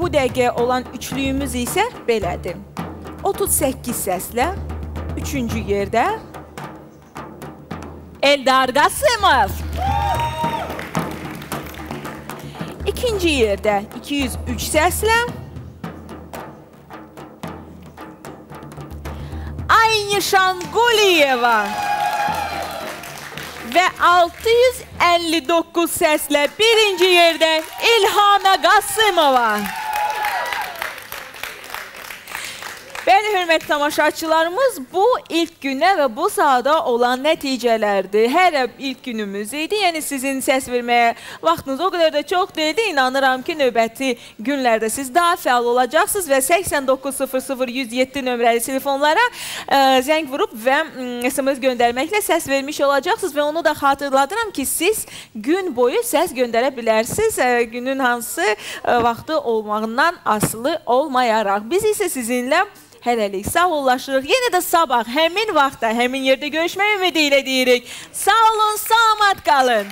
bu dəqiqə olan üçlüyümüz isə belədir. 38 səslə 3-cü yerdə Eldar Qasımov. 2-ci yerdə 203 səslə Aynişan Quliyeva. Və 659 səslə 1-ci yerdə İlhana Qasımova. Bəli, hörmətli tamaşaçılarımız, bu ilk günə və bu sahada olan nəticələrdir. Hər ilk günümüz idi, yəni sizin səs verməyə vaxtınız o qədər də çox deyildi. İnanıram ki, növbəti günlərdə siz daha fəal olacaqsınız və 8900-107 nömrəli telefonlara zəng vurub və SMS göndərməklə səs vermiş olacaqsınız və onu da xatırladıram ki, siz gün boyu səs göndərə bilərsiniz, günün hansı vaxtı olmağından asılı olmayaraq. Biz isə sizinlə hələlik sağollaşırıq. Yenə də sabah həmin vaxtda, həmin yerdə görüşmək ümidi ilə deyirik. Sağ olun, salamat qalın.